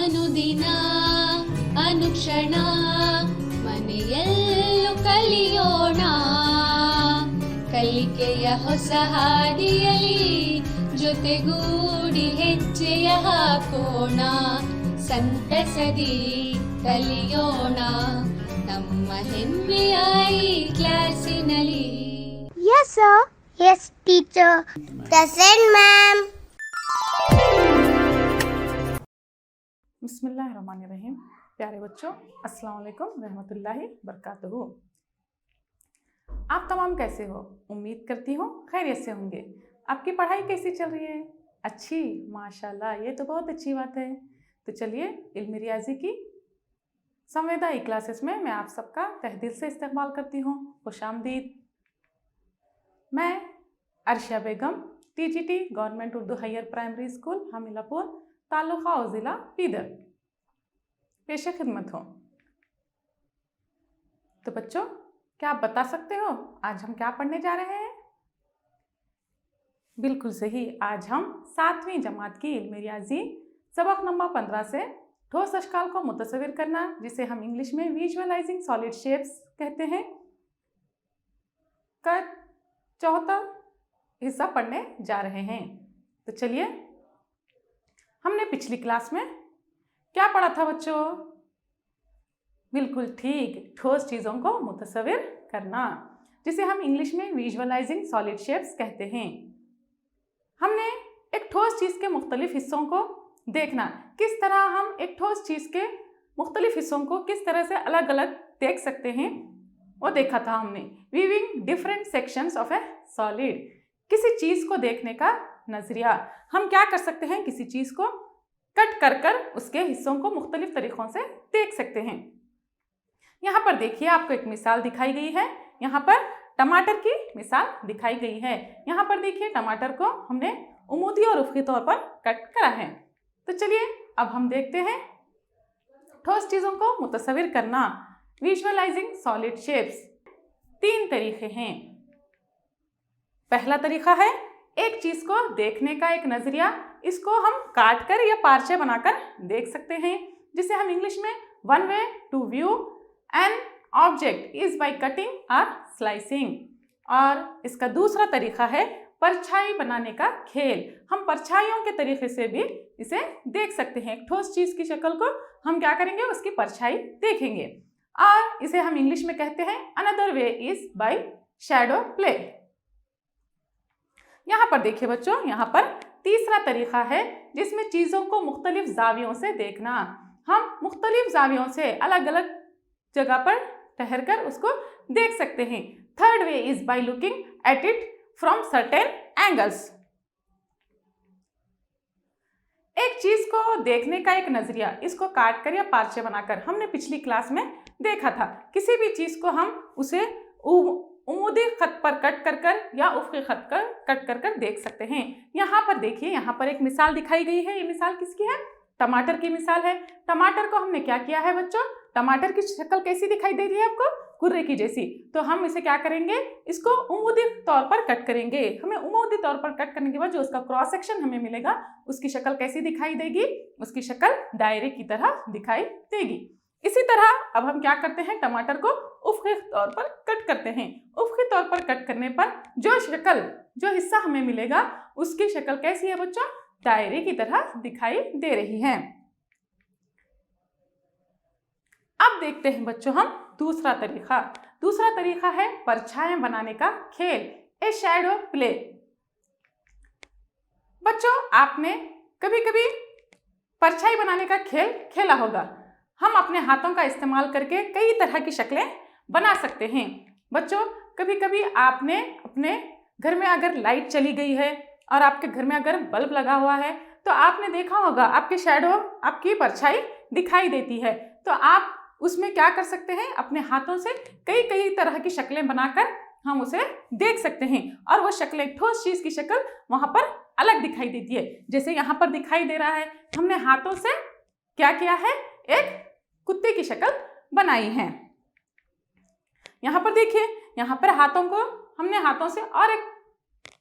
ಅನುದಿನ ಅನುಕ್ಷಣ ಮನೆಯಲ್ಲೂ ಕಲಿಯೋಣ. ಕಲಿಕೆಯ ಹೊಸ ಹಾದಿಯಲಿ ಜೊತೆಗೂಡಿ ಹೆಜ್ಜೆಯ ಹಾಕೋಣ. ಸಂತಸದಿ ಕಲಿಯೋಣ ನಮ್ಮ ಹೆಮ್ಮೆಯ ಈ ಕ್ಲಾಸಿನಲ್ಲಿ. Yes, sir. Yes, teacher. Present, ma'am. बिस्मिल्लाहिर्रहमानिर्रहीम. प्यारे बच्चों, अस्सलाम वालेकुम रहमतुल्लाहि बरकातहू. आप तमाम कैसे हो? उम्मीद करती हूँ खैरियत से होंगे. आपकी पढ़ाई कैसी चल रही है? अच्छी, माशाल्लाह, ये तो बहुत अच्छी बात है. तो चलिए इल्म रियाजी की संवेदाई क्लासेस में मैं आप सबका तहे दिल से इस्तकबाल करती हूँ. खुशामदीद. मैं Arshia Begum, TGT government Urdu higher primary school Hamilapur, taluka और ज़िला बीदर, पेशे खिदमत हूँ. तो बच्चों, क्या आप बता सकते हो आज हम क्या पढ़ने जा रहे हैं? बिल्कुल सही, आज हम 7वीं जमात की इल्म रियाजी सबक नंबर 15 से ठोस अशकाल को मुतसविर करना, जिसे हम इंग्लिश में विजुअलाइजिंग सॉलिड शेप्स कहते हैं, का चौथा हिस्सा पढ़ने जा रहे हैं. तो चलिए, हमने पिछली क्लास में क्या पढ़ा था बच्चों? बिल्कुल ठीक, ठोस चीज़ों को मुतसविर करना, जिसे हम इंग्लिश में विजुअलाइजिंग सॉलिड शेप्स कहते हैं. हमने एक ठोस चीज़ के मुख्तलिफ हिस्सों को देखना, किस तरह हम एक ठोस चीज़ के मुख्तलिफ हिस्सों को किस तरह से अलग अलग देख सकते हैं, वो देखा था हमने. Weaving different sections of A solid, किसी चीज़ को देखने का नजरिया. हम क्या कर सकते हैं? किसी चीज़ को कट कर कर उसके हिस्सों को मुख्तलिफ तरीक़ों से देख सकते हैं. यहाँ पर देखिए, आपको एक मिसाल दिखाई गई है. यहाँ पर टमाटर की मिसाल दिखाई गई है. यहाँ पर देखिए, टमाटर को हमने उमूदी और उफ़क़ी तौर पर कट करा है. तो चलिए अब हम देखते हैं ठोस चीज़ों को मुतसविर करना, विजुअलाइजिंग सॉलिड शेप्स. 3 तरीक़े हैं. पहला तरीक़ा है एक चीज़ को देखने का एक नज़रिया. इसको हम काट कर या पार्चे बनाकर देख सकते हैं, जिसे हम इंग्लिश में one way to view an object is by cutting और स्लाइसिंग. और इसका दूसरा तरीक़ा है परछाई बनाने का खेल. हम परछाइयों के तरीक़े से भी इसे देख सकते हैं. एक ठोस चीज़ की शक्ल को हम क्या करेंगे? उसकी परछाई देखेंगे. और इसे हम इंग्लिश में कहते हैं another way is by shadow play. यहाँ पर देखिए बच्चों, यहाँ पर तीसरा तरीक़ा है जिसमें चीज़ों को मुख्तलिफ ज़ावियों से देखना. हम मुख्तलिफ ज़ावियों से अलग अलग जगह पर ठहर कर उसको देख सकते हैं. Third way is by looking at it from certain angles. एक चीज़ को देखने का एक नज़रिया, इसको काट कर या पार्चे बनाकर हमने पिछली क्लास में देखा था. किसी भी चीज़ को हम उसे उमूदी खत पर कट कर कर या उफ़क़ी खत पर कट कर कर देख सकते हैं. यहाँ पर देखिए, यहाँ पर एक मिसाल दिखाई गई है. ये मिसाल किसकी है? टमाटर की मिसाल है. टमाटर को हमने क्या किया है बच्चों? टमाटर की शक्ल कैसी दिखाई दे रही है आपको? कुर्रे की जैसी. तो हम इसे क्या करेंगे? इसको उमूदी तौर पर कट करेंगे. हमें उमूदी तौर पर कट करने के बाद जो उसका क्रॉस सेक्शन हमें मिलेगा, उसकी शक्ल कैसी दिखाई देगी? उसकी शक्ल दायरे की तरह दिखाई देगी. इसी तरह अब हम क्या करते हैं? टमाटर को उफ़क़ी तौर पर कट करते हैं. उफ़क़ी तौर पर कट करने पर जो शक्ल, जो हिस्सा हमें मिलेगा, उसकी शक्ल कैसी है बच्चों? दायरे की तरह दिखाई दे रही है. अब देखते हैं बच्चों हम दूसरा तरीक़ा. दूसरा तरीक़ा है परछाएं बनाने का खेल, ए शैडो प्ले. बच्चों, आपने कभी कभी परछाई बनाने का खेल खेला होगा. हम अपने हाथों का इस्तेमाल करके कई तरह की शक्लें बना सकते हैं. बच्चों, कभी कभी आपने अपने घर में अगर लाइट चली गई है और आपके घर में अगर बल्ब लगा हुआ है, तो आपने देखा होगा आपकी शैडो, आपकी परछाई दिखाई देती है. तो आप उसमें क्या कर सकते हैं? अपने हाथों से कई कई तरह की शक्लें बनाकर हम उसे देख सकते हैं. और वो शक्लें, ठोस चीज़ की शक्ल वहाँ पर अलग दिखाई देती है. जैसे यहाँ पर दिखाई दे रहा है, हमने हाथों से क्या किया है? एक कुत्ते की शक्ल बनाई है. यहाँ पर देखिए, यहाँ पर हाथों को हमने हाथों से और एक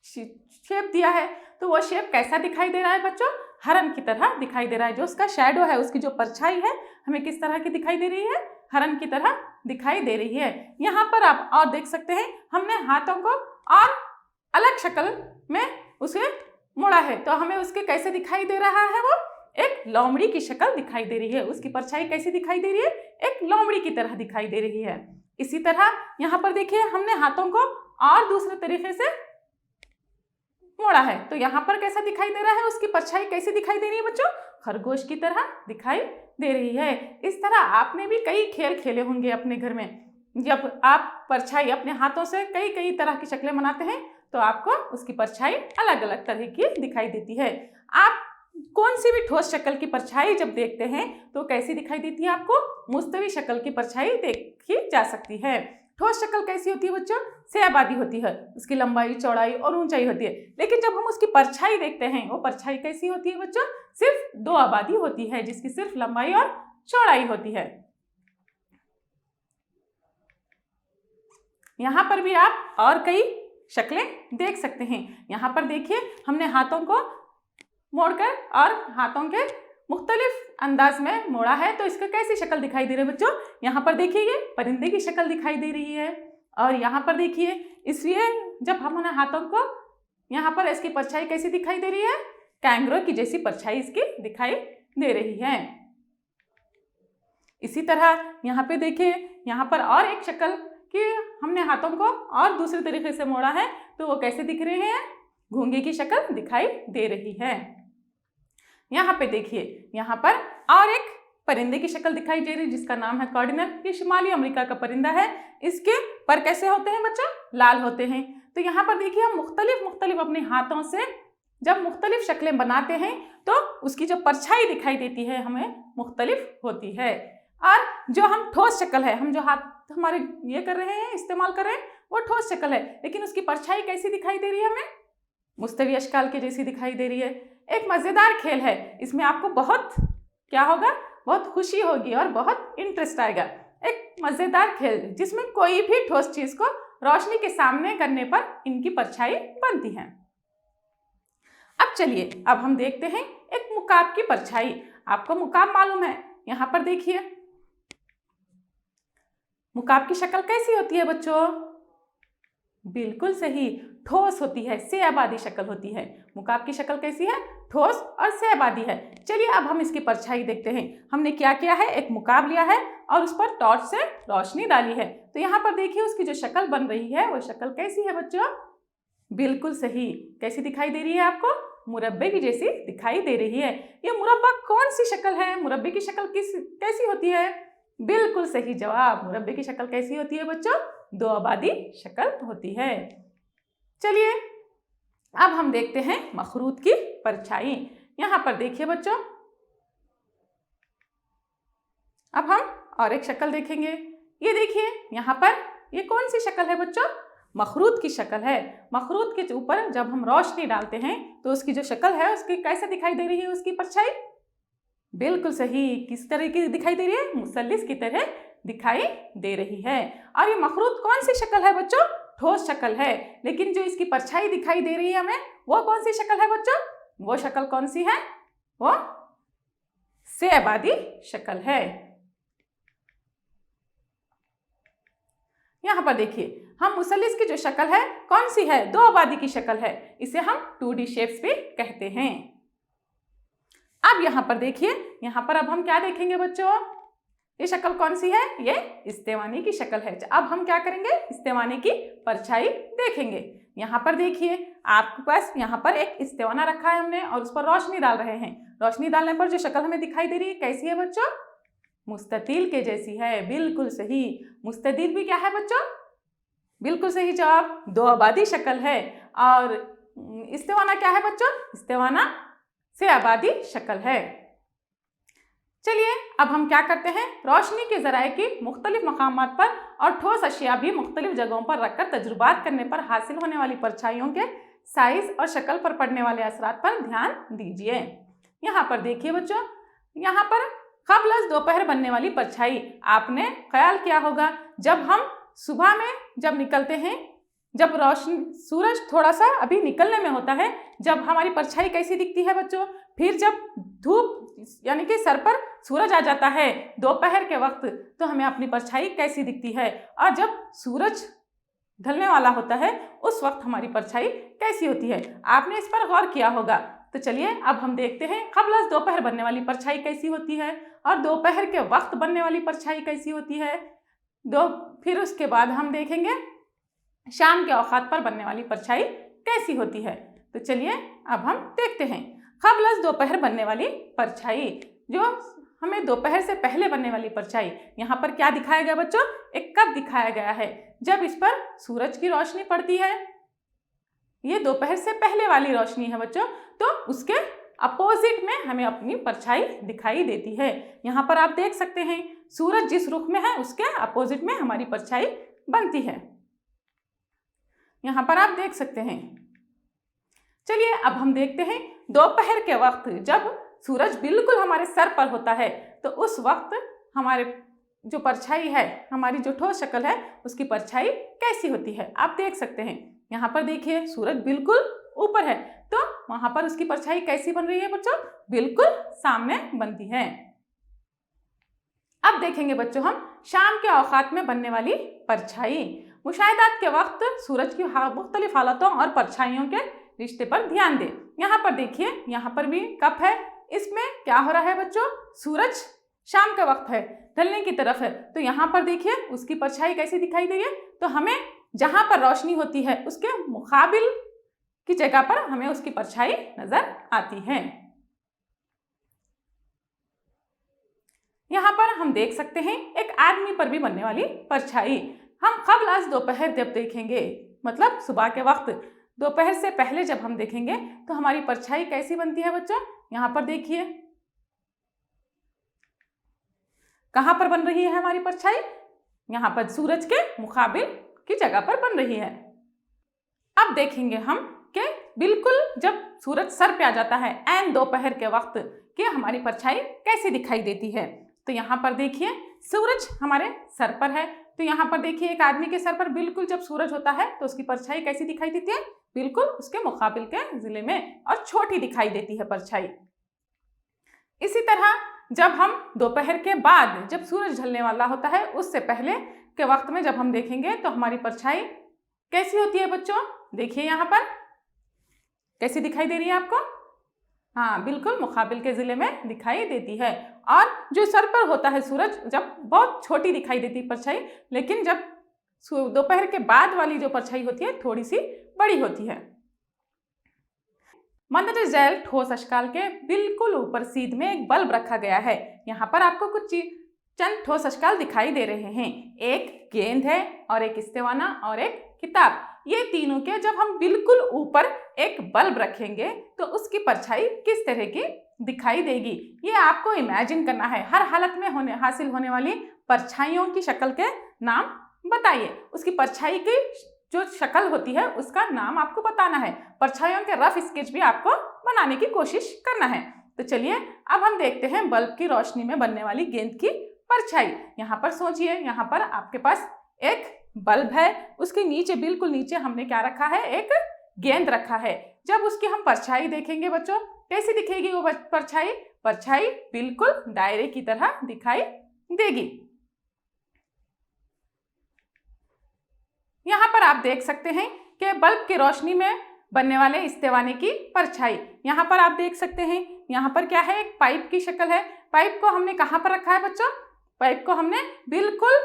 शेप दिया है. तो वो शेप कैसा दिखाई दे रहा है बच्चों? हरन की तरह दिखाई दे रहा है। जो उसका शैडो है, उसकी जो परछाई है, हमें किस तरह की दिखाई दे रही है? हरन की तरह दिखाई दे रही है। यहाँ पर आप और देख सकते हैं, हमने हाथों को और अलग शक्ल में उसे मोड़ा है, तो हमें उसके कैसे दिखाई दे रहा है? वो एक लोमड़ी की शक्ल दिखाई दे रही है। उसकी परछाई कैसी दिखाई दे रही है? एक लोमड़ी की तरह दिखाई दे रही है। इसी तरह यहाँ पर देखिए, हमने हाथों को और दूसरे तरीके से मोड़ा है, तो यहाँ पर कैसा दिखाई दे रहा है? उसकी परछाई कैसी दिखाई दे रही है बच्चों? खरगोश की तरह दिखाई दे रही है। इस तरह आपने भी कई खेल खेले होंगे अपने घर में। जब आप परछाई अपने हाथों से कई कई तरह की शक्लें बनाते हैं, तो आपको उसकी परछाई अलग अलग तरह की दिखाई देती है। आप कौन सी भी ठोस शक्ल की परछाई जब देखते हैं तो कैसी दिखाई देती है आपको? मुस्तवी शक्ल की परछाई देखी जा सकती है। ठोस शक्ल कैसी होती है बच्चों? सेहबादी होती है, उसकी लंबाई, चौड़ाई और ऊंचाई होती है। लेकिन जब हम उसकी परछाई देखते हैं, वो परछाई कैसी होती है बच्चों? सिर्फ दो आबादी होती है, जिसकी सिर्फ लंबाई और चौड़ाई होती है। यहाँ पर भी आप और कई शक्लें देख सकते हैं। यहाँ पर देखिए, हमने हाथों को मोड़कर और हाथों के मुख्तलिफ अंदाज में मोड़ा है, तो इसका कैसी शक्ल दिखाई दे रही है बच्चों? यहाँ पर देखिए, ये परिंदे की शक्ल दिखाई दे रही है। और यहाँ पर देखिए, इसलिए जब हमने हाथों को, यहाँ पर इसकी परछाई कैसी दिखाई दे रही है? कैंगरो की जैसी परछाई इसकी दिखाई दे रही है। इसी तरह यहाँ पे देखिए, यहाँ पर और एक शक्ल कि हमने हाथों को और दूसरे तरीके से मोड़ा है, तो वो कैसे दिख रहे हैं? घोंगे की शक्ल दिखाई दे रही है। यहाँ पे देखिए, यहाँ पर और एक परिंदे की शक्ल दिखाई दे रही है, जिसका नाम है कार्डिनल। ये शुमाली अमेरिका का परिंदा है। इसके पर कैसे होते हैं बच्चों? लाल होते हैं। तो यहाँ पर देखिए, हम मुख्तलिफ अपने हाथों से जब मुख्तलिफ शक्लें बनाते हैं, तो उसकी जो परछाई दिखाई देती है हमें मुख्तलिफ होती है। और जो हम ठोस शक्ल है, हम जो हाथ हमारे ये कर रहे हैं, इस्तेमाल कर रहे हैं, वो ठोस शक्ल है, लेकिन उसकी परछाई कैसी दिखाई दे रही है हमें? मुस्तवी अशकाल के जैसी दिखाई दे रही है। एक मज़ेदार खेल है, इसमें आपको बहुत क्या होगा? बहुत खुशी होगी और बहुत इंटरेस्ट आएगा। एक मज़ेदार खेल जिसमें कोई भी ठोस चीज़ को रोशनी के सामने करने पर इनकी परछाई बनती है। अब चलिए, अब हम देखते हैं एक मुकाब की परछाई। आपको मुकाब मालूम है? यहाँ पर देखिए, मुकाब की शक्ल कैसी होती है बच्चों? बिल्कुल सही, ठोस होती है, सेहबादी शक्ल होती है। मुकाब की शक्ल कैसी है? ठोस और सेहबादी है। चलिए अब हम इसकी परछाई देखते हैं। हमने क्या किया है? एक मुकाब लिया है और उस पर टॉर्च से रोशनी डाली है। तो यहाँ पर देखिए, उसकी जो शक्ल बन रही है, वो शक्ल कैसी है बच्चों? बिल्कुल सही। कैसी दिखाई दे रही है आपको? मुरब्बे की जैसी दिखाई दे रही है। ये मुरब्बा कौन सी शक्ल है? मुरब्बे की शक्ल कैसी होती है? बिल्कुल सही जवाब। मुरब्बे की शक्ल कैसी होती है बच्चों? दो आबादी शक्ल होती है। चलिए अब हम देखते हैं मखरूत की परछाई। यहाँ पर देखिए बच्चों, अब हम और एक शक्ल देखेंगे। ये देखिए, यहाँ पर ये कौन सी शक्ल है बच्चों? मखरूत की शक्ल है। मखरूत के ऊपर जब हम रोशनी डालते हैं, तो उसकी जो शक्ल है, उसकी कैसे दिखाई दे रही है उसकी परछाई? बिल्कुल सही। किस तरह की दिखाई दे रही है? मुसल्लिस की तरह दिखाई दे रही है। और ये मखरूत कौन सी शक्ल है बच्चों? ठोस शक्ल है। लेकिन जो इसकी परछाई दिखाई दे रही है हमें, वो कौन सी शक्ल है बच्चों? वो शक्ल कौन सी है? वो सेहबादी शक्ल है। यहाँ पर देखिए, हम मुसल्लिस की जो शक्ल है कौन सी है? दो आबादी की शक्ल है। इसे हम 2D शेप्स भी कहते हैं। अब यहाँ पर देखिए, यहाँ पर अब हम क्या देखेंगे बच्चों? ये शक्ल कौन सी है? ये इस्तेवानी की शक्ल है। अब हम क्या करेंगे? इस्तेवानी की परछाई देखेंगे। यहाँ पर देखिए, आपके पास यहाँ पर एक इस्तेवाना रखा है हमने और उस पर रोशनी डाल रहे हैं। रोशनी डालने पर जो शक्ल हमें दिखाई दे रही है, कैसी है बच्चों? मुस्ततील के जैसी है। बिल्कुल सही। मुस्ततील भी क्या है बच्चों? बिल्कुल सही जवाब। दो आबादी शक्ल है। और इस्तेवाना क्या है बच्चों? इस्तेवाना से आबादी शक्ल है। चलिए अब हम क्या करते हैं? रोशनी के ज़राए की मुख्तलिफ मकामात पर और ठोस अशिया भी मुख्तलिफ जगहों पर रखकर तजुर्बात करने पर हासिल होने वाली परछाइयों के साइज और शक्ल पर पड़ने वाले असरात पर ध्यान दीजिए। यहाँ पर देखिए बच्चों, यहाँ पर क़ब्ल दोपहर बनने वाली परछाई। आपने ख्याल किया होगा, जब हम सुबह में जब निकलते हैं जब रोशनी सूरज थोड़ा सा अभी निकलने में होता है, जब हमारी परछाई कैसी दिखती है बच्चों, फिर जब धूप यानी कि सर पर सूरज आ जाता है दोपहर के वक्त, तो हमें अपनी परछाई कैसी दिखती है, और जब सूरज ढलने वाला होता है उस वक्त हमारी परछाई कैसी होती है। आपने इस पर गौर किया होगा। तो चलिए अब हम देखते हैं क़ब्ल दोपहर बनने वाली परछाई कैसी होती है और दोपहर के वक्त बनने वाली परछाई कैसी होती है। फिर उसके बाद हम देखेंगे शाम के औकात पर बनने वाली परछाई कैसी होती है। तो चलिए अब हम देखते हैं क़ब्ल दोपहर बनने वाली परछाई, जो हमें दोपहर से पहले बनने वाली परछाई। यहाँ पर क्या दिखाया गया बच्चों, एक कप दिखाया गया है जब इस पर सूरज की रोशनी पड़ती है। ये दोपहर से पहले वाली रोशनी है बच्चों, तो उसके अपोजिट में हमें अपनी परछाई दिखाई देती है। यहाँ पर आप देख सकते हैं सूरज जिस रुख में है उसके अपोजिट में हमारी परछाई बनती है। यहाँ पर आप देख सकते हैं। चलिए अब हम देखते हैं दोपहर के वक्त जब सूरज बिल्कुल हमारे सर पर होता है, तो उस वक्त हमारे जो परछाई है, हमारी जो ठोस शक्ल है, उसकी परछाई कैसी होती है। आप देख सकते हैं यहाँ पर देखिए सूरज बिल्कुल ऊपर है, तो वहां पर उसकी परछाई कैसी बन रही है बच्चों, बिल्कुल सामने बनती है। अब देखेंगे बच्चों हम शाम के औकात में बनने वाली परछाई। मुशाहिदात के वक्त सूरज की मुख्तलिफ हालतों और परछाइयों के रिश्ते पर ध्यान दें। यहाँ पर देखिए, यहाँ पर भी कप है, इसमें क्या हो रहा है बच्चों, सूरज शाम का वक्त है, ढलने की तरफ है, तो यहाँ पर देखिए उसकी परछाई कैसी दिखाई दे रही है। तो हमें जहाँ पर रोशनी होती है उसके मुकाबिल की जगह पर हमें उसकी परछाई नजर आती है। यहाँ पर हम देख सकते हैं एक आदमी पर भी बनने वाली परछाई। हम क़ब्ल दोपहर जब देखेंगे, मतलब सुबह के वक्त, दोपहर से पहले जब हम देखेंगे तो हमारी परछाई कैसी बनती है बच्चों। यहाँ पर देखिए कहाँ पर बन रही है हमारी परछाई, यहाँ पर सूरज के मुकाबिल की जगह पर बन रही है। अब देखेंगे हम कि बिल्कुल जब सूरज सर पे आ जाता है ऐन दोपहर के वक्त, कि हमारी परछाई कैसी दिखाई देती है। तो यहाँ पर देखिए सूरज हमारे सर पर है, तो यहाँ पर देखिए एक आदमी के सर पर बिल्कुल जब सूरज होता है तो उसकी परछाई कैसी दिखाई देती है, बिल्कुल उसके मुकाबिल के जिले में, और छोटी दिखाई देती है परछाई। इसी तरह जब हम दोपहर के बाद जब सूरज ढलने वाला होता है उससे पहले के वक्त में जब हम देखेंगे तो हमारी परछाई कैसी होती है बच्चों। देखिए यहाँ पर कैसी दिखाई दे रही है आपको, हाँ बिल्कुल मुकाबिल के जिले में दिखाई देती है। और जो सर पर होता है सूरज, जब बहुत छोटी दिखाई देती है परछाई, लेकिन जब दोपहर के बाद वाली जो परछाई होती है थोड़ी सी बड़ी होती है। मंदर झैल ठोस अशकाल के बिल्कुल ऊपर सीध में एक बल्ब रखा गया है। यहाँ पर आपको कुछ चंद ठोस अशकाल दिखाई दे रहे हैं, एक गेंद है और एक इस्तेवाना और एक किताब। ये तीनों के जब हम बिल्कुल ऊपर एक बल्ब रखेंगे तो उसकी परछाई किस तरह की दिखाई देगी, ये आपको इमेजिन करना है। हर हालत में हासिल होने वाली परछाइयों की शक्ल के नाम बताइए। उसकी परछाई की जो शक्ल होती है उसका नाम आपको बताना है। परछाइयों के रफ स्केच भी आपको बनाने की कोशिश करना है। तो चलिए अब हम देखते हैं बल्ब की रोशनी में बनने वाली गेंद की परछाई। यहाँ पर सोचिए, यहाँ पर आपके पास एक बल्ब है, उसके नीचे बिल्कुल नीचे हमने क्या रखा है, एक गेंद रखा है। जब उसकी हम परछाई देखेंगे बच्चों, कैसी दिखेगी वो परछाई, परछाई बिल्कुल दायरे की तरह दिखाई देगी। यहाँ पर आप देख सकते हैं कि बल्ब की रोशनी में बनने वाले इस्तेवाने की परछाई। यहाँ पर आप देख सकते हैं, यहाँ पर क्या है, एक पाइप की शक्ल है। पाइप को हमने कहाँ पर रखा है बच्चों, पाइप को हमने बिल्कुल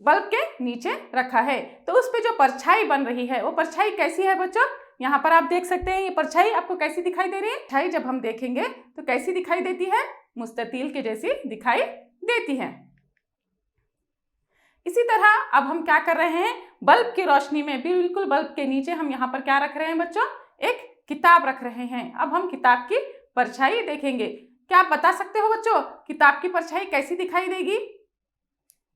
बल्ब के नीचे रखा है। तो उस पे जो परछाई बन रही है वो परछाई कैसी है बच्चों, यहाँ पर आप देख सकते हैं। ये परछाई आपको कैसी दिखाई दे रही है, परछाई जब हम देखेंगे तो कैसी दिखाई देती है, मुस्ततील के जैसी दिखाई देती है। इसी तरह अब हम क्या कर रहे हैं, बल्ब की रोशनी में बिल्कुल बल्ब के नीचे हम यहाँ पर क्या रख रहे हैं बच्चों, एक किताब रख रहे हैं। अब हम किताब की परछाई देखेंगे। क्या आप बता सकते हो बच्चों किताब की परछाई कैसी दिखाई देगी?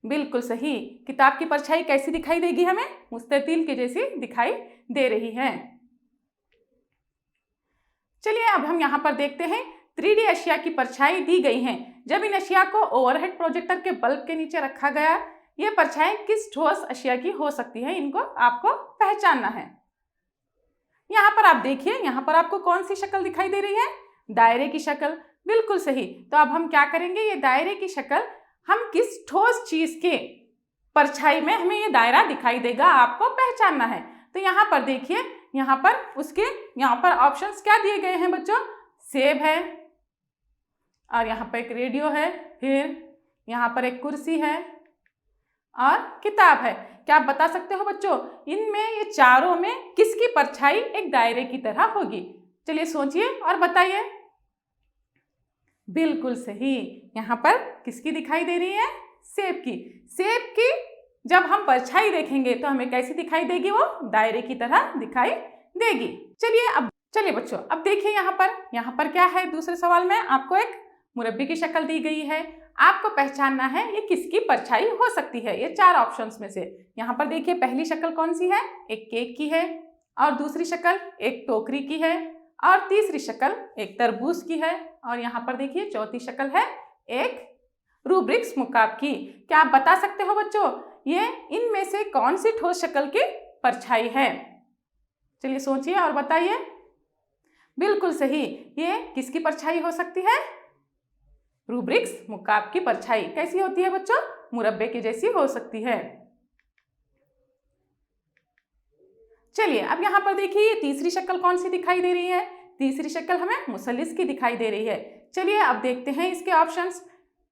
बिल्कुल सही, किताब की परछाई कैसी दिखाई देगी हमें, मुस्ततील के जैसी दिखाई दे रही है। चलिए अब हम यहाँ पर देखते हैं 3D अशिया की परछाई दी गई हैं। जब इन अशिया को ओवरहेड प्रोजेक्टर के बल्ब के नीचे रखा गया ये परछाई किस ठोस अशिया की हो सकती है, इनको आपको पहचानना है। यहाँ पर आप देखिए, यहाँ पर आपको कौन सी शक्ल दिखाई दे रही है? दायरे की शक्ल। बिल्कुल सही। तो अब हम क्या करेंगे, ये दायरे की शक्ल हम किस ठोस चीज के परछाई में हमें ये दायरा दिखाई देगा, आपको पहचानना है। तो यहाँ पर देखिए, यहाँ पर उसके यहाँ पर ऑप्शंस क्या दिए गए हैं बच्चों? सेब है, और यहाँ पर एक रेडियो है, फिर यहाँ पर एक कुर्सी है और किताब है। क्या आप बता सकते हो बच्चों, इनमें ये चारों में किसकी परछाई एक दायरे की तरह होगी? चलिए सोचिए और बताइए। बिल्कुल सही, यहाँ पर किसकी दिखाई दे रही है? सेब की। सेब की जब हम परछाई देखेंगे तो हमें कैसी दिखाई देगी? वो दायरे की तरह दिखाई देगी। चलिए बच्चों, अब देखिए यहाँ पर क्या है? दूसरे सवाल में आपको एक मुरब्बे की शक्ल दी गई है, आपको पहचानना है ये किसकी परछाई हो सकती है, ये चार ऑप्शंस में से। यहाँ पर देखिए, पहली शक्ल कौन सी है? एक केक की है, और दूसरी शक्ल एक टोकरी की है, और तीसरी शक्ल एक तरबूज की है, और यहाँ पर देखिए चौथी शक्ल है एक रूब्रिक्स मुकाब की। क्या आप बता सकते हो बच्चों, ये इनमें से कौन सी ठोस शक्ल की परछाई है? चलिए सोचिए और बताइए। बिल्कुल सही, ये किसकी परछाई हो सकती है? रूब्रिक्स मुकाब की परछाई। कैसी होती है बच्चों? मुरब्बे की जैसी हो सकती है। चलिए अब यहाँ पर देखिए, ये तीसरी शक्ल कौन सी दिखाई दे रही है? तीसरी शक्ल हमें मुसल्लिस की दिखाई दे रही है। चलिए अब देखते हैं इसके ऑप्शंस।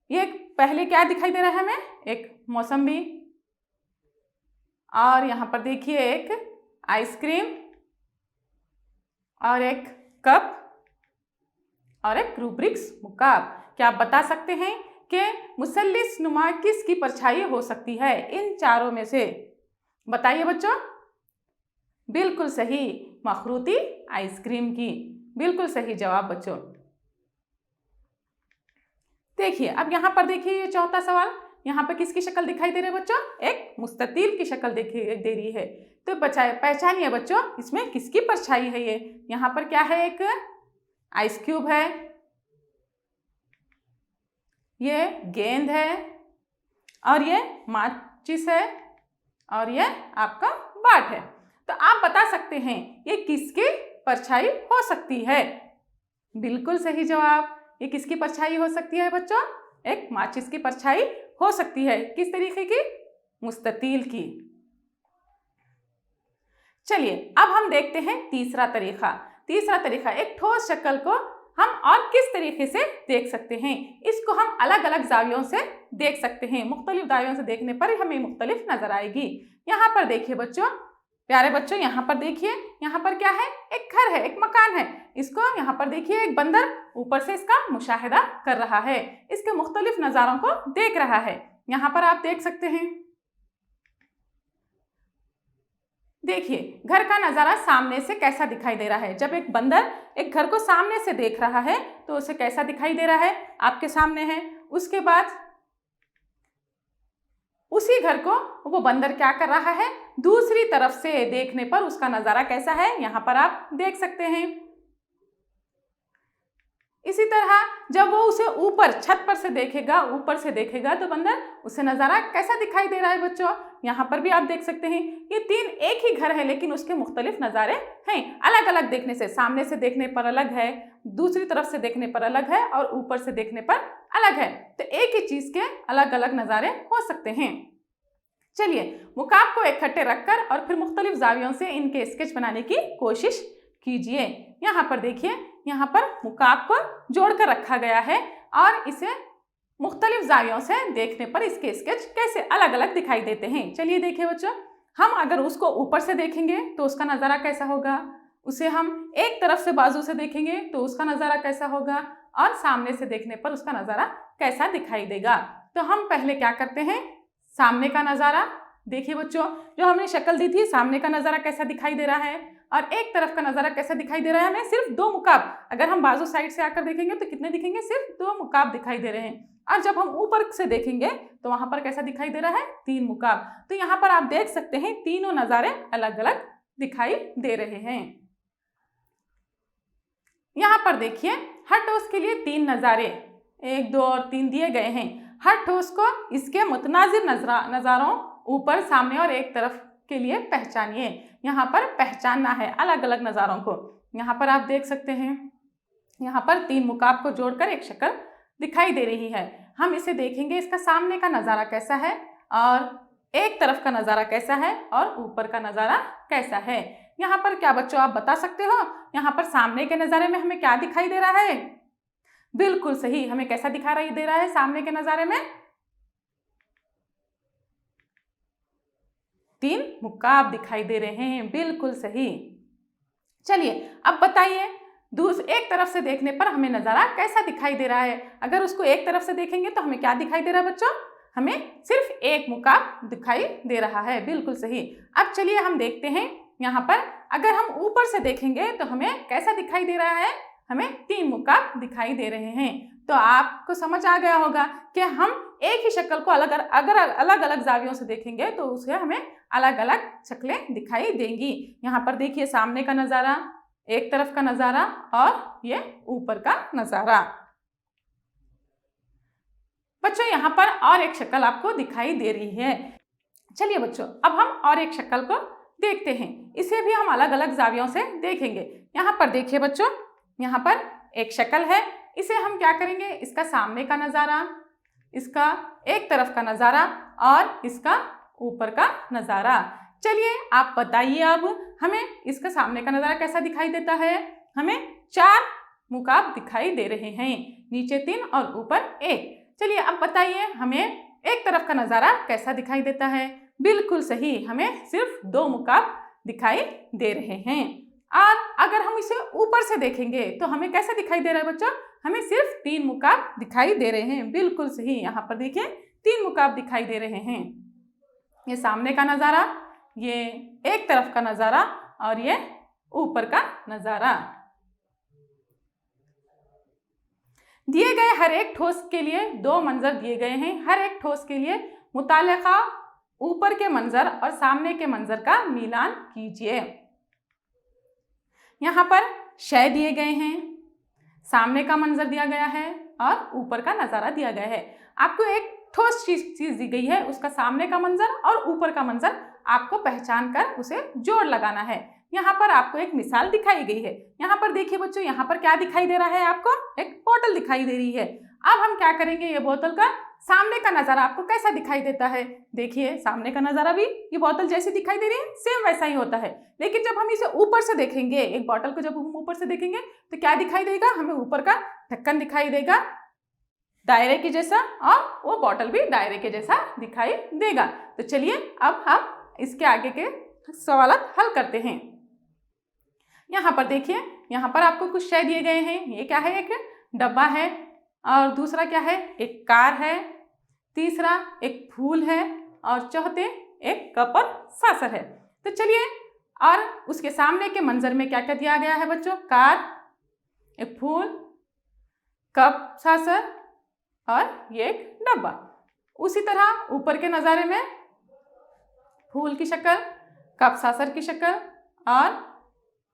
ये पहले क्या दिखाई दे रहा है हमें? एक मौसम्बी, और यहाँ पर देखिए एक आइसक्रीम, और एक कप, और एक रूब्रिक्स मुकाब। क्या आप बता सकते हैं कि मुसल्लिस नुमा किसकी परछाई हो सकती है इन चारों में से? बताइए बच्चों। बिल्कुल सही, मखरूती आइसक्रीम की। बिल्कुल सही जवाब बच्चों। देखिए अब यहाँ पर देखिए, ये चौथा सवाल, यहाँ पर किसकी शक्ल दिखाई दे रही है बच्चों? एक मुस्ततील की शक्ल दिखाई दे रही है। तो पहचानिए बच्चों, इसमें किसकी परछाई है? ये यहाँ पर क्या है? एक आइस क्यूब है, ये गेंद है, और ये माचिस है, और ये आपका बाट है। तो आप बता सकते हैं ये किसकी परछाई हो सकती है? बिल्कुल सही जवाब। ये किसकी परछाई हो सकती है बच्चों? एक माचिस की परछाई हो सकती है। किस तरीके की? मुस्ततील की। चलिए अब हम देखते हैं तीसरा तरीका। तीसरा तरीका, एक ठोस शक्ल को हम और किस तरीके से देख सकते हैं? इसको हम अलग अलग जावियों से देख सकते हैं। मुख्तलिफ जावियों से देखने पर हमें मुख्तलिफ नजर आएगी। यहाँ पर देखिए बच्चों, प्यारे बच्चों, यहाँ पर देखिए, यहाँ पर क्या है? एक घर है, एक मकान है। इसको यहाँ पर देखिए, एक बंदर ऊपर से इसका मुशाहिदा कर रहा है, इसके मुख्तलिफ नज़ारों को देख रहा है। यहाँ पर आप देख सकते हैं, देखिए घर का नज़ारा सामने से कैसा दिखाई दे रहा है। जब एक बंदर एक घर को सामने से देख रहा है तो उसे कैसा दिखाई दे रहा है? आपके सामने है। उसके बाद उसी घर को वो बंदर क्या कर रहा है? दूसरी तरफ से देखने पर उसका नज़ारा कैसा है, यहाँ पर आप देख सकते हैं। इसी तरह जब वो उसे ऊपर छत पर से देखेगा तो बंदर उसे नज़ारा कैसा दिखाई दे रहा है बच्चों? यहाँ पर भी आप देख सकते हैं। ये तीन एक ही घर है लेकिन उसके मुख्तलिफ नज़ारे हैं। अलग अलग देखने से, सामने से देखने पर अलग है, दूसरी तरफ से देखने पर अलग है, और ऊपर से देखने पर अलग है। तो एक ही चीज़ के अलग अलग नज़ारे हो सकते हैं। चलिए मुकाब को इकट्ठे रखकर और फिर मुख्तलिफ जावियों से इनके स्केच बनाने की कोशिश कीजिए। यहाँ पर देखिए, यहाँ पर मुकाब को जोड़कर रखा गया है और इसे मुख्तलिफ जावियों से देखने पर इसके स्केच कैसे अलग अलग दिखाई देते हैं। चलिए देखिए बच्चों, हम अगर उसको ऊपर से देखेंगे तो उसका नज़ारा कैसा होगा, उसे हम एक तरफ से बाजू से देखेंगे तो उसका नज़ारा कैसा होगा, और सामने से देखने पर उसका नज़ारा कैसा दिखाई देगा। तो हम पहले क्या करते हैं, सामने का नज़ारा देखिए बच्चों, जो हमने शक्ल दी थी, सामने का नज़ारा कैसा दिखाई दे रहा है और एक तरफ का नज़ारा कैसा दिखाई दे रहा है हमें? सिर्फ दो मुकाब। अगर हम बाजू साइड से आकर देखेंगे तो कितने दिखेंगे? सिर्फ दो मुकाब दिखाई दे रहे हैं। और जब हम ऊपर से देखेंगे तो वहां पर कैसा दिखाई दे रहा है? तीन मुकाब। तो यहाँ पर आप देख सकते हैं तीनों नज़ारे अलग अलग दिखाई दे रहे हैं। यहाँ पर देखिए, हर ठोस के लिए तीन नज़ारे 1, 2 और 3 दिए गए हैं। हर ठोस को इसके मुतनाजिर नज़ारों ऊपर, सामने और एक तरफ के लिए पहचानिए। यहाँ पर पहचानना है अलग अलग नज़ारों को। यहाँ पर आप देख सकते हैं, यहाँ पर 3 मुकाब को जोड़कर एक शक्ल दिखाई दे रही है। हम इसे देखेंगे, इसका सामने का नज़ारा कैसा है और एक तरफ का नज़ारा कैसा है और ऊपर का नज़ारा कैसा है। यहाँ पर क्या बच्चों आप बता सकते हो, यहाँ पर सामने के नज़ारे में हमें क्या दिखाई दे रहा है? बिल्कुल सही, हमें कैसा दिखाई दे रहा है सामने के नज़ारे में? 3 मुकाब दिखाई दे रहे हैं, बिल्कुल सही। चलिए अब बताइए, एक तरफ से देखने पर हमें नज़ारा कैसा दिखाई दे रहा है? अगर उसको एक तरफ से देखेंगे तो हमें क्या दिखाई दे रहा है बच्चों? हमें सिर्फ एक मुकाब दिखाई दे रहा है, बिल्कुल सही। अब चलिए हम देखते हैं, यहाँ पर अगर हम ऊपर से देखेंगे तो हमें कैसा दिखाई दे रहा है? हमें 3 मुकाब दिखाई दे रहे हैं। तो आपको समझ आ गया होगा कि हम एक ही शक्ल को अगर अलग अलग जावियों से देखेंगे तो उसे हमें अलग अलग शक्लें दिखाई देंगी। यहाँ पर देखिए, सामने का नज़ारा, एक तरफ का नज़ारा और ये ऊपर का नज़ारा। बच्चों यहाँ पर और एक शक्ल आपको दिखाई दे रही है। चलिए बच्चों अब हम और एक शक्ल को देखते हैं, इसे भी हम अलग अलग जावियों से देखेंगे। यहाँ पर देखिए बच्चों, यहाँ पर एक शक्ल है, इसे हम क्या करेंगे, इसका सामने का नज़ारा, इसका एक तरफ का नज़ारा और इसका ऊपर का नज़ारा। चलिए आप बताइए अब हमें इसका सामने का नज़ारा कैसा दिखाई देता है? हमें 4 मुकाब दिखाई दे रहे हैं, नीचे 3 और ऊपर 1। चलिए अब बताइए हमें एक तरफ का नज़ारा कैसा दिखाई देता है? बिल्कुल सही, हमें सिर्फ 2 मुकाब दिखाई दे रहे हैं। और अगर हम इसे ऊपर से देखेंगे तो हमें कैसा दिखाई दे रहा है बच्चों? हमें सिर्फ 3 मुकाब दिखाई दे रहे हैं, बिल्कुल सही। यहाँ पर देखिए 3 मुकाब दिखाई दे रहे हैं, ये सामने का नज़ारा, ये एक तरफ का नज़ारा और ये ऊपर का नज़ारा। दिए गए हर एक ठोस के लिए 2 मंजर दिए गए हैं। हर एक ठोस के लिए मुतालिका ऊपर के मंजर और सामने के मंजर का मिलान कीजिए। यहाँ पर शय दिए गए हैं, सामने का मंजर दिया गया है और ऊपर का नज़ारा दिया गया है। आपको एक ठोस चीज दी गई है, उसका सामने का मंजर और ऊपर का मंजर आपको पहचान कर उसे जोड़ लगाना है। यहाँ पर आपको एक मिसाल दिखाई गई है। यहाँ पर देखिए बच्चों, यहाँ पर क्या दिखाई दे रहा है आपको? एक बोतल दिखाई दे रही है। अब हम क्या करेंगे, ये बोतल का सामने का नज़ारा आपको कैसा दिखाई देता है? देखिए सामने का नज़ारा भी ये बोतल जैसी दिखाई दे रही है, सेम वैसा ही होता है। लेकिन जब हम इसे ऊपर से देखेंगे, एक बोतल को जब हम ऊपर से देखेंगे तो क्या दिखाई देगा? हमें ऊपर का ढक्कन दिखाई देगा दायरे के जैसा और वो बोतल भी दायरे के जैसा दिखाई देगा। तो चलिए अब हम इसके आगे के सवाल हल करते हैं। यहाँ पर देखिए, यहाँ पर आपको कुछ शय दिए गए हैं। ये क्या है? एक डब्बा है और दूसरा क्या है? एक कार है, तीसरा एक फूल है और चौथे एक कप और सासर है। तो चलिए, और उसके सामने के मंजर में क्या क्या दिया गया है बच्चों? कार, एक फूल, कप, सासर और ये एक डब्बा। उसी तरह ऊपर के नज़ारे में फूल की शक्ल, कप सासर की शक्ल और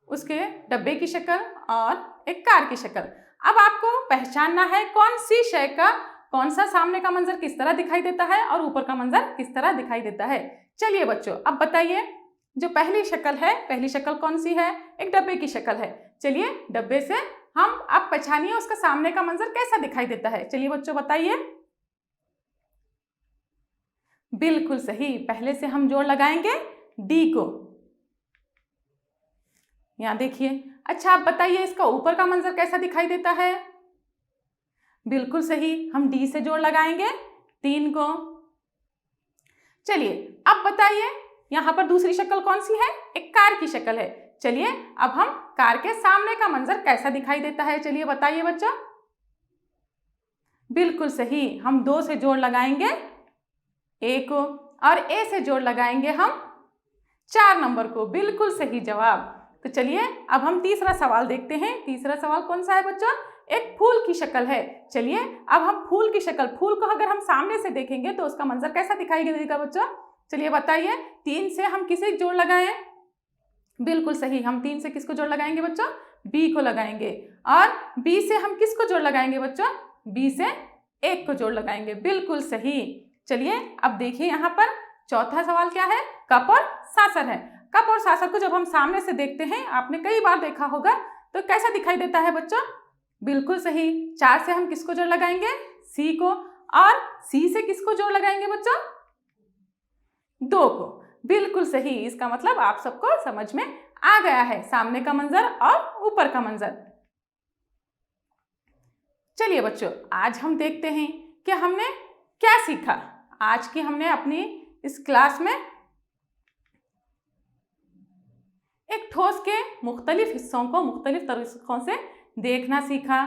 उसके डब्बे की शक्ल और एक कार की शक्ल। अब आपको पहचानना है कौन सी शय का कौन सा सामने का मंजर किस तरह दिखाई देता है और ऊपर का मंजर किस तरह दिखाई देता है। चलिए बच्चों अब बताइए, जो पहली शक्ल है, पहली शक्ल कौन सी है? एक डब्बे की शक्ल है। चलिए डब्बे से हम आप पहचानिए उसका सामने का मंजर कैसा दिखाई देता है। चलिए बच्चों बताइए। बिल्कुल सही, पहले से हम जोड़ लगाएंगे डी को। यहां देखिए। अच्छा आप बताइए इसका ऊपर का मंजर कैसा दिखाई देता है? बिल्कुल सही, हम डी से जोड़ लगाएंगे 3 को। चलिए अब बताइए यहां पर दूसरी शक्ल कौन सी है? एक कार की शक्ल है। चलिए अब हम कार के सामने का मंजर कैसा दिखाई देता है? चलिए बताइए बच्चों। बिल्कुल सही, हम 2 से जोड़ लगाएंगे ए को और ए से जोड़ लगाएंगे हम 4 नंबर को। बिल्कुल सही जवाब। तो चलिए अब हम तीसरा सवाल देखते हैं। तीसरा सवाल कौन सा है बच्चों? एक फूल की शक्ल है। चलिए अब हम फूल की शक्ल, फूल को अगर हम सामने से देखेंगे तो उसका मंजर कैसा दिखाई देगा बच्चों? चलिए बताइए। 3 से हम किसे जोड़ लगाएं? बिल्कुल सही, हम 3 से किसको जोड़ लगाएंगे बच्चों? बी को लगाएंगे। और बी से हम किसको जोड़ लगाएंगे बच्चों? बी से एक को जोड़ लगाएंगे, बिल्कुल सही। चलिए अब देखिए यहाँ पर चौथा सवाल क्या है, कप और सासर है। कप और सासर को जब हम सामने से देखते हैं, आपने कई बार देखा होगा, तो कैसा दिखाई देता है बच्चों? बिल्कुल सही। 4 से हम किसको जोड़ लगाएंगे? सी को। और सी से किसको जोड़ लगाएंगे बच्चों? 2 को। बिल्कुल सही। इसका मतलब आप सबको समझ में आ गया है, सामने का मंजर और ऊपर का मंजर। चलिए बच्चों, आज हम देखते हैं कि हमने क्या सीखा। आज की हमने अपनी इस क्लास में एक ठोस के मुख्तलिफ हिस्सों को मुख्तलिफ तरीकों से देखना सीखा।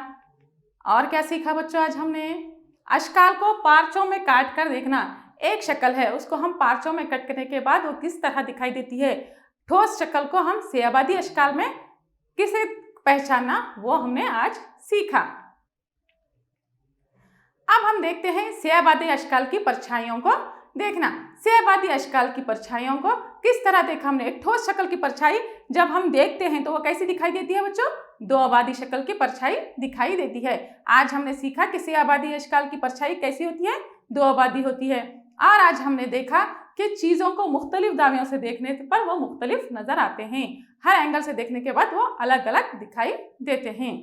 और क्या सीखा बच्चों? आज हमने अशकाल को पार्चों में काट कर देखना। एक शक्ल है, उसको हम पार्चों में कट करने के बाद वो किस तरह दिखाई देती है। ठोस शक्ल को हम सेयाबादी अशकाल में किसे पहचानना, वो हमने आज सीखा। अब हम देखते हैं सेयाबादी अशकाल की परछाइयों को देखना। सेयाबादी अशकाल की परछाइयों को किस तरह देखा हमने? एक ठोस शक्ल की परछाई जब हम देखते हैं तो वो कैसी दिखाई देती है बच्चों? 2 आबादी शक्ल की परछाई दिखाई देती है। आज हमने सीखा कि सेयाबादी अशकाल की परछाई कैसी होती है? 2 आबादी होती है। और आज हमने देखा कि चीज़ों को मुख्तलिफ दावियों से देखने पर वो मुख्तलिफ नजर आते हैं। हर एंगल से देखने के बाद वो अलग अलग दिखाई देते हैं।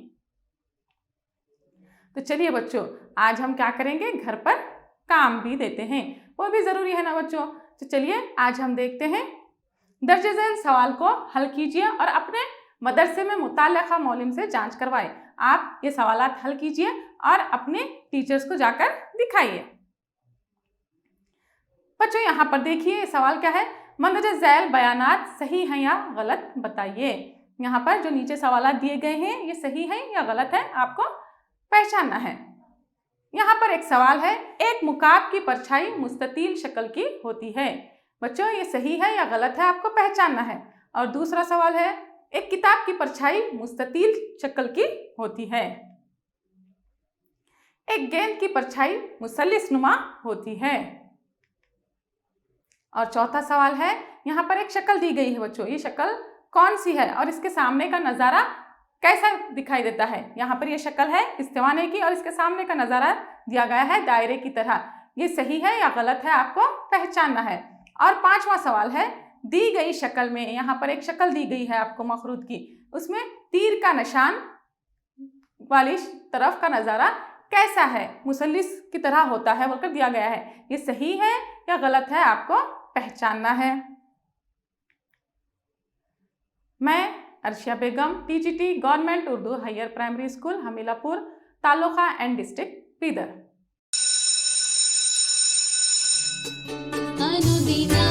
तो चलिए बच्चों, आज हम क्या करेंगे? घर पर काम भी देते हैं, वो भी ज़रूरी है ना बच्चों। तो चलिए आज हम देखते हैं। दर्जे झेल सवाल को हल कीजिए और अपने मदरसे में मुताल्लिक़ा मौलिम से जांच करवाएं। आप ये सवालात हल कीजिए और अपने टीचर्स को जाकर दिखाइए। बच्चों यहाँ पर देखिए सवाल क्या है, मंदरजे झैल बयानात सही हैं या गलत बताइए। यहाँ पर जो नीचे सवालात दिए गए हैं ये सही है या गलत है, आपको पहचानना है। यहाँ पर एक सवाल है, एक मुकाब की परछाई मुस्ततील शक्ल की होती है। बच्चों ये सही है या गलत है, आपको पहचानना है। और दूसरा सवाल है, एक किताब की परछाई मुस्ततील शक्ल की होती है। एक गेंद की परछाई मुसल्लिस नुमा होती है। और चौथा सवाल है, यहाँ पर एक शक्ल दी गई है बच्चों, ये शक्ल कौन सी है और इसके सामने का नज़ारा कैसा दिखाई देता है। यहाँ पर ये शक्ल है इस्तिवाने की और इसके सामने का नज़ारा दिया गया है दायरे की तरह। ये सही है या गलत है, आपको पहचानना है। और 5वां सवाल है, दी गई शक्ल में, यहाँ पर एक शक्ल दी गई है आपको मखरूत की, उसमें तीर का निशान वाली तरफ का नज़ारा कैसा है, मुसल्लिस की तरह होता है बोलकर दिया गया है। ये सही है या गलत है, आपको पहचानना है। मैं Arshia Begum, TGT government Urdu higher primary school Hamilapur, taluka and district Bidar. अनुदिना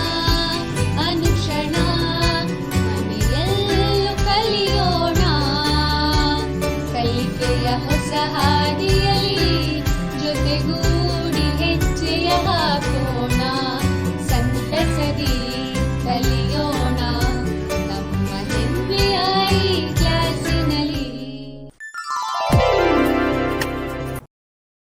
अनुक्षण ಮನೆಯಲ್ಲೂ ಕಲಿಯೋಣ ಕಲಿಕೆಯ ಹೊಸ ಹಾದಿ